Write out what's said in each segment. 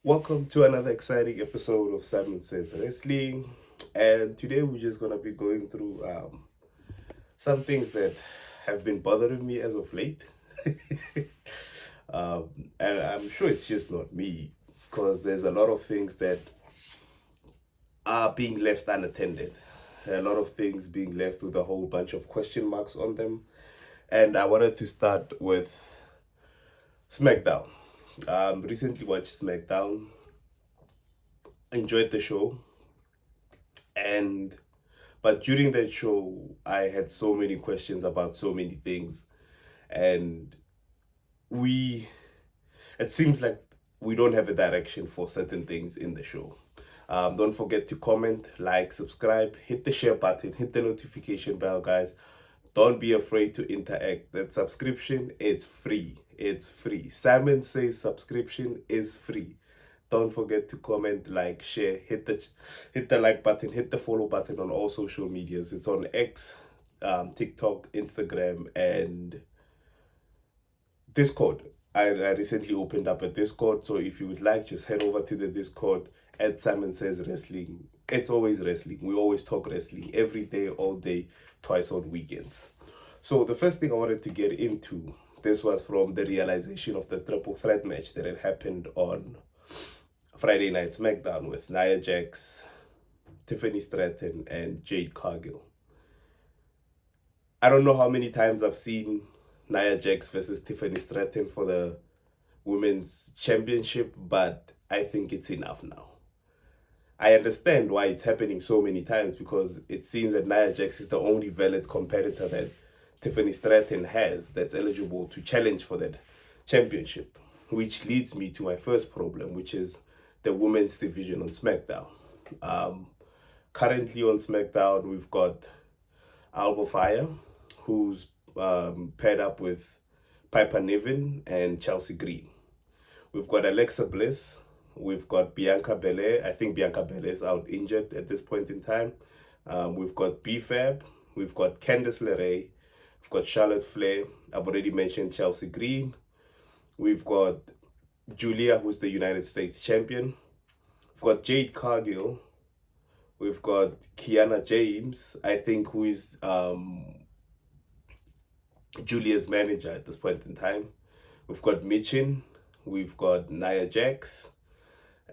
Welcome to another exciting episode of Simon Says Wrestling. And today we're just going to be going through some things that have been bothering me as of late. And I'm sure it's just not me, because there's a lot of things that are being left unattended. A lot of things being left with a whole bunch of question marks on them. And I wanted to start with SmackDown. Recently watched SmackDown, enjoyed the show, and but during that show I had so many questions about so many things, and we it seems like we don't have a direction for certain things in the show. Don't forget to comment, like, subscribe, hit the share button, hit the notification bell, guys. Don't be afraid to interact. That subscription is free. It's free. Simon Says subscription is free. Don't forget to comment, like, share, hit the like button, hit the follow button on all social medias. It's on X, TikTok, Instagram, and Discord. I recently opened up a Discord, so if you would like, just head over to the Discord at Simon Says Wrestling. It's always wrestling. We always talk wrestling every day, all day, twice on weekends. So the first thing I wanted to get into, this was from the realization of the triple threat match that had happened on Friday Night SmackDown with Nia Jax, Tiffany Stratton, and Jade Cargill. I don't know how many times I've seen Nia Jax versus Tiffany Stratton for the Women's Championship, but I think it's enough now. I understand why it's happening so many times, because it seems that Nia Jax is the only valid competitor that Tiffany Stratton has that's eligible to challenge for that championship, which leads me to my first problem, which is the women's division on SmackDown. Currently on SmackDown, we've got Alba Fire, who's paired up with Piper Niven and Chelsea Green. We've got Alexa Bliss. We've got Bianca Belair. I think Bianca Belair is out injured at this point in time. We've got B-Fab. We've got Candice LeRae. We've got Charlotte Flair. I've already mentioned Chelsea Green. We've got Julia, who's the United States champion. We've got Jade Cargill. We've got Kiana James, I think, who is Julia's manager at this point in time. We've got Michin. We've got Nia Jax.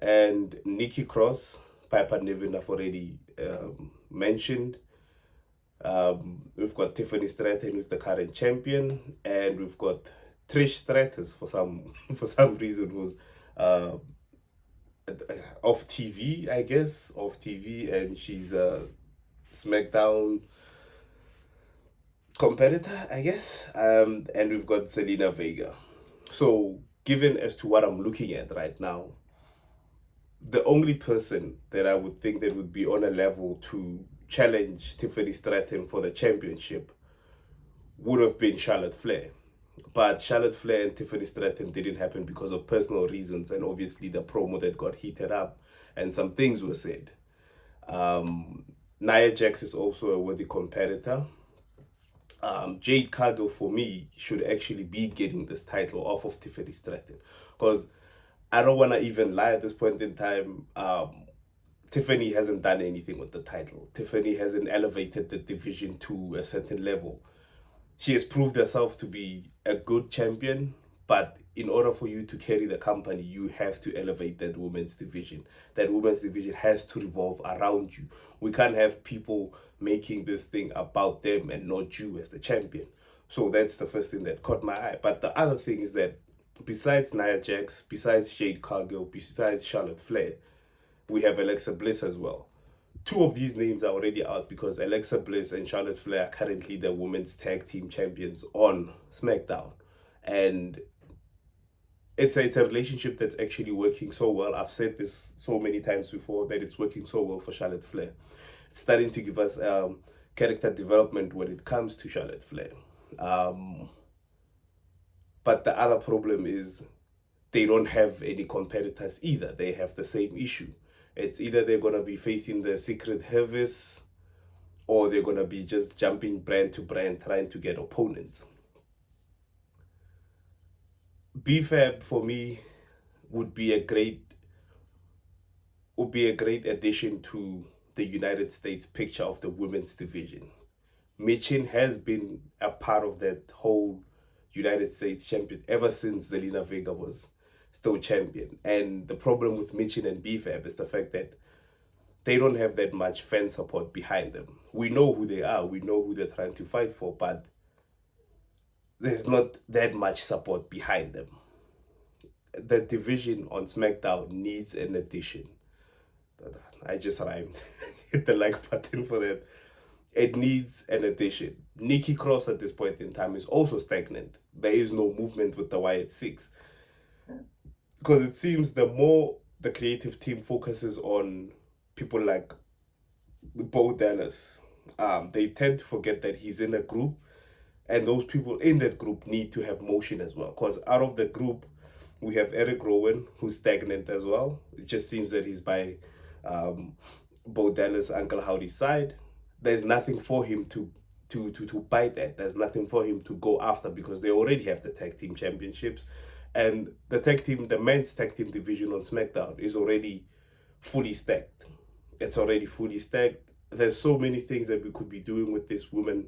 And Nikki Cross. Piper Niven I've already mentioned. We've got Tiffany Stratton, who's the current champion, and we've got Trish Stratus for some reason, who's off TV, I guess, and she's a SmackDown competitor, I guess. And we've got Selena Vega. So, given as to what I'm looking at right now, the only person that I would think that would be on a level to challenge Tiffany Stratton for the championship would have been Charlotte Flair. But Charlotte Flair and Tiffany Stratton didn't happen because of personal reasons, and obviously the promo that got heated up and some things were said. Nia Jax is also a worthy competitor. Jade Cargill, for me, should actually be getting this title off of Tiffany Stratton, because I don't want to even lie at this point in time. Tiffany hasn't done anything with the title. Tiffany hasn't elevated the division to a certain level. She has proved herself to be a good champion, but in order for you to carry the company, you have to elevate that women's division. That women's division has to revolve around you. We can't have people making this thing about them and not you as the champion. So that's the first thing that caught my eye. But the other thing is that besides Nia Jax, besides Jade Cargill, besides Charlotte Flair, we have Alexa Bliss as well. Two of these names are already out because Alexa Bliss and Charlotte Flair are currently the women's tag team champions on SmackDown. And it's a relationship that's actually working so well. I've said this so many times before that it's working so well for Charlotte Flair. It's starting to give us character development when it comes to Charlotte Flair. But the other problem is they don't have any competitors either. They have the same issue. It's either they're going to be facing the Secret Service, or they're going to be just jumping brand to brand trying to get opponents. BFAB for me would be a great would be a great addition to the United States picture of the women's division. Michin has been a part of that whole United States champion ever since Zelina Vega was still champion. And the problem with Michin and BFAB is the fact that they don't have that much fan support behind them. We know who they are, we know who they're trying to fight for, but there's not that much support behind them. The division on SmackDown needs an addition. I just rhymed. Hit the like button for that. It needs an addition. Nikki Cross at this point in time is also stagnant. There is no movement with the Wyatt Six. Because it seems the more the creative team focuses on people like Bo Dallas, they tend to forget that he's in a group, and those people in that group need to have motion as well. Because out of the group, we have Eric Rowan, who's stagnant as well. It just seems that he's by Bo Dallas' Uncle Howdy's side. There's nothing for him to bite at. There's nothing for him to go after because they already have the tag team championships. And the men's tag team division on SmackDown is already fully stacked. It's already fully stacked. There's so many things that we could be doing with this woman.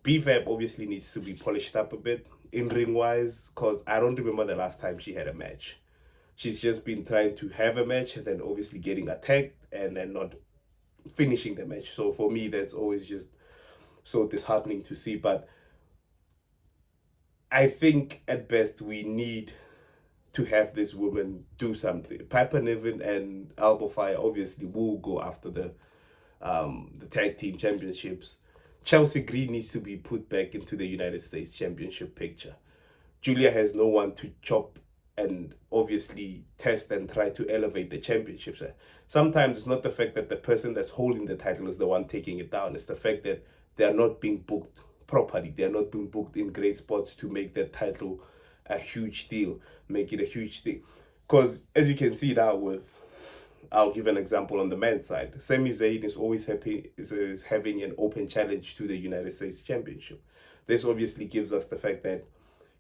BFAB obviously needs to be polished up a bit in ring wise, because I don't remember the last time she had a match. She's just been trying to have a match and then obviously getting attacked and then not finishing the match. So for me, that's always just so disheartening to see. But I think at best we need to have this woman do something. Piper Niven and Alba Fire obviously will go after the tag team championships. Chelsea Green needs to be put back into the United States Championship picture. Julia has no one to chop and obviously test and try to elevate the championships. Sometimes it's not the fact that the person that's holding the title is the one taking it down. It's the fact that they are not being booked properly. They are not being booked in great spots to make that title a huge deal, make it a huge thing. Because as you can see now with, I'll give an example on the men's side. Sami Zayn is always happy is having an open challenge to the United States Championship. This obviously gives us the fact that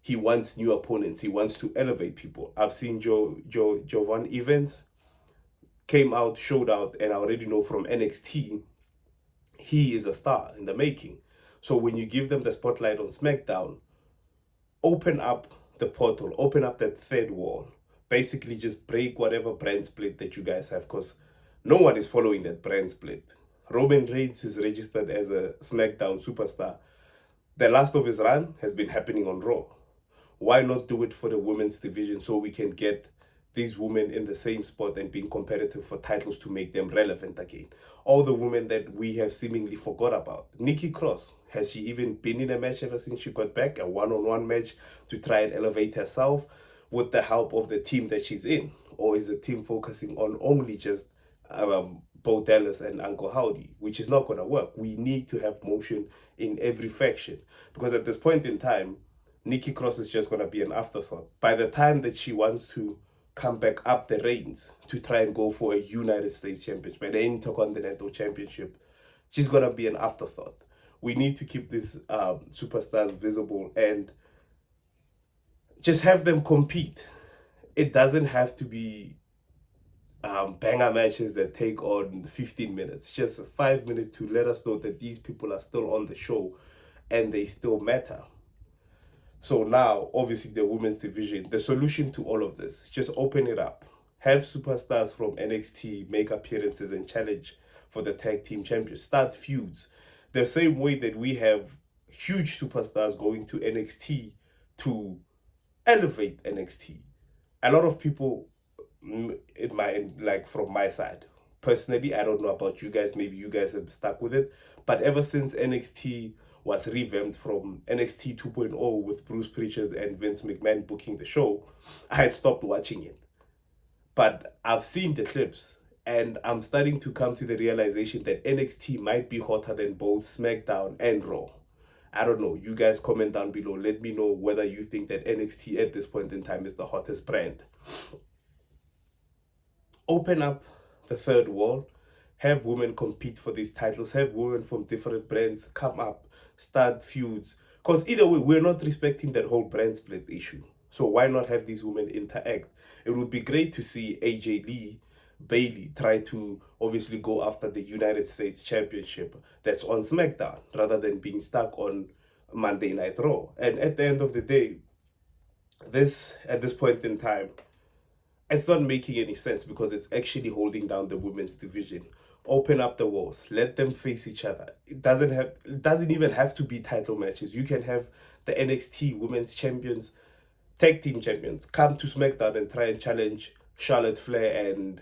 he wants new opponents. He wants to elevate people. I've seen Jovan Evans came out, showed out, and I already know from NXT, he is a star in the making. So when you give them the spotlight on SmackDown, open up the portal, open up that third wall. Basically just break whatever brand split that you guys have, because no one is following that brand split. Roman Reigns is registered as a SmackDown superstar. The last of his run has been happening on Raw. Why not do it for the women's division so we can get these women in the same spot and being competitive for titles to make them relevant again? All the women that we have seemingly forgot about. Nikki Cross, has she even been in a match ever since she got back? A one-on-one match to try and elevate herself with the help of the team that she's in? Or is the team focusing on only just Bo Dallas and Uncle Howdy, which is not going to work? We need to have motion in every faction, because at this point in time, Nikki Cross is just going to be an afterthought. By the time that she wants to come back up the reins to try and go for a United States Championship, an Intercontinental Championship, she's going to be an afterthought. We need to keep these superstars visible and just have them compete. It doesn't have to be banger matches that take on 15 minutes. Just 5 minutes to let us know that these people are still on the show and they still matter. So now, obviously, the women's division, the solution to all of this, just open it up. Have superstars from NXT make appearances and challenge for the tag team champions. Start feuds. The same way that we have huge superstars going to NXT to elevate NXT. A lot of people, from my side, personally, I don't know about you guys, maybe you guys have stuck with it, but ever since NXT was revamped from NXT 2.0 with Bruce Prichard and Vince McMahon booking the show, I had stopped watching it. But I've seen the clips and I'm starting to come to the realization that NXT might be hotter than both SmackDown and Raw. I don't know. You guys comment down below. Let me know whether you think that NXT at this point in time is the hottest brand. Open up the third wall. Have women compete for these titles. Have women from different brands come up. Start feuds. Because either way, we're not respecting that whole brand split issue. So why not have these women interact? It would be great to see AJ Lee Bailey try to obviously go after the United States Championship that's on SmackDown rather than being stuck on Monday Night Raw. And at the end of the day, this at this point in time, it's not making any sense because it's actually holding down the women's division. Open up the walls, let them face each other. It doesn't even have to be title matches. You can have the NXT women's champions, tag team champions come to SmackDown and try and challenge Charlotte Flair and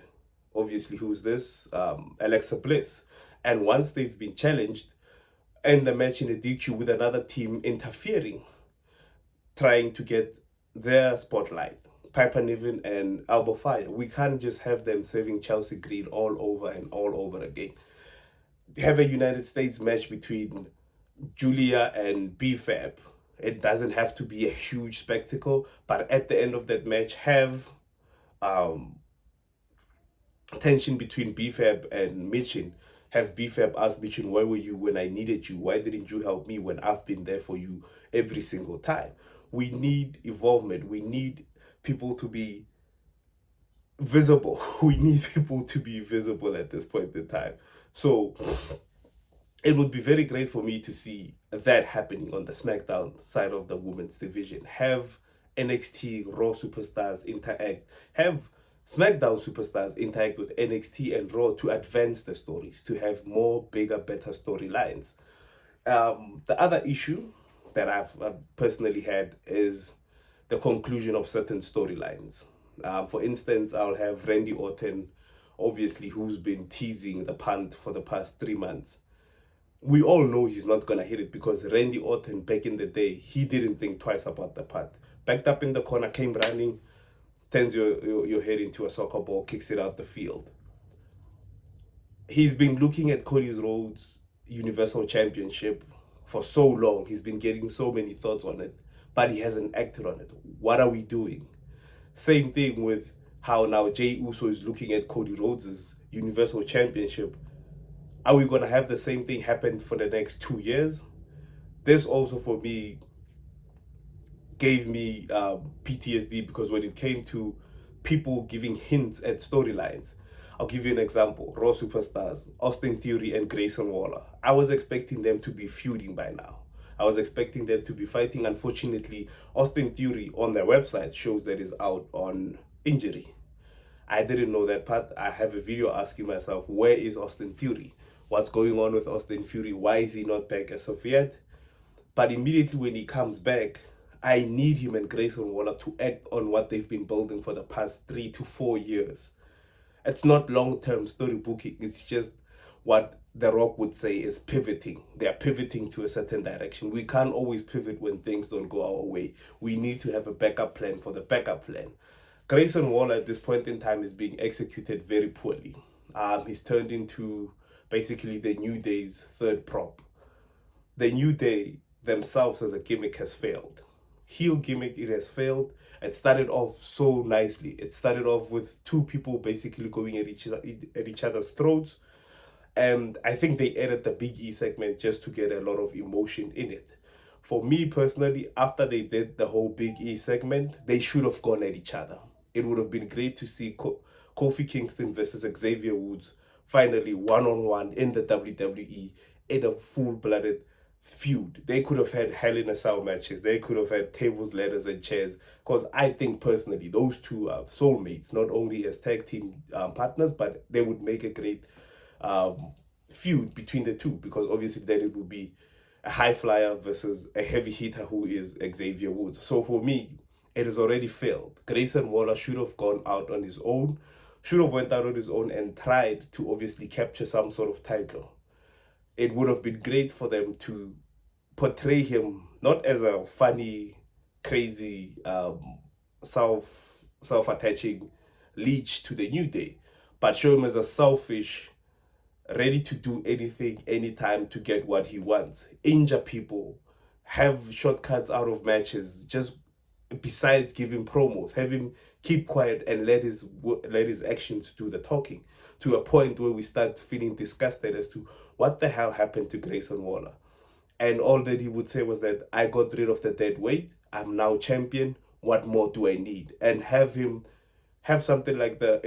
obviously who's this? Alexa Bliss. And once they've been challenged, end the match in a DQ with another team interfering, trying to get their spotlight. Piper Niven and Alba Fire. We can't just have them serving Chelsea Green all over and all over again. Have a United States match between Julia and BFAB. It doesn't have to be a huge spectacle, but at the end of that match, have um, tension between BFAB and Michin. Have BFAB ask Michin, where were you when I needed you? Why didn't you help me when I've been there for you every single time? We need involvement. We need people to be visible. We need people to be visible at this point in time. So it would be very great for me to see that happening on the SmackDown side of the women's division. Have NXT Raw superstars interact. Have SmackDown superstars interact with NXT and Raw to advance the stories, to have more, bigger, better storylines. The other issue that I've personally had is the conclusion of certain storylines. For instance, I'll have Randy Orton, obviously, who's been teasing the punt for the past 3 months. We all know he's not going to hit it because Randy Orton, back in the day, he didn't think twice about the punt. Backed up in the corner, came running, turns your head into a soccer ball, kicks it out the field. He's been looking at Cody Rhodes' Universal Championship for so long. He's been getting so many thoughts on it, but he hasn't acted on it. What are we doing? Same thing with how now Jey Uso is looking at Cody Rhodes' Universal Championship. Are we going to have the same thing happen for the next 2 years? This also, for me, gave me PTSD because when it came to people giving hints at storylines, I'll give you an example. Raw superstars, Austin Theory and Grayson Waller. I was expecting them to be feuding by now. I was expecting them to be fighting. Unfortunately, Austin Theory on their website shows that he's out on injury. I didn't know that part. I have a video asking myself, where is Austin Theory? What's going on with Austin Theory? Why is he not back as of yet? But immediately when he comes back, I need him and Grayson Waller to act on what they've been building for the past 3 to 4 years. It's not long-term story booking. It's just what The Rock would say is pivoting. They are pivoting to a certain direction. We can't always pivot when things don't go our way. We need to have a backup plan for the backup plan. Grayson Waller at this point in time is being executed very poorly. He's turned into basically the New Day's third prop. The New Day themselves as a gimmick has failed. Heel gimmick, it has failed. It started off so nicely. It started off with two people basically going at each other's throats. And I think they added the Big E segment just to get a lot of emotion in it. For me personally, after they did the whole Big E segment, they should have gone at each other. It would have been great to see Kofi Kingston versus Xavier Woods finally one-on-one in the WWE in a full-blooded feud. They could have had Hell in a Cell matches. They could have had tables, ladders, and chairs. Because I think personally, those two are soulmates, not only as tag team partners, but they would make a great feud between the two. Because obviously then it would be a high flyer versus a heavy hitter who is Xavier Woods. So for me, it has already failed. Grayson Waller should have gone out on his own, should have went out on his own and tried to obviously capture some sort of title. It would have been great for them to portray him not as a funny, crazy, self-attaching leech to the New Day, but show him as a selfish, ready to do anything, anytime to get what he wants. Injure people, have shortcuts out of matches, just besides giving promos, have him keep quiet and let his actions do the talking, to a point where we start feeling disgusted as to what the hell happened to Grayson Waller. And all that he would say was that I got rid of the dead weight, I'm now champion, what more do I need? And have him have something like the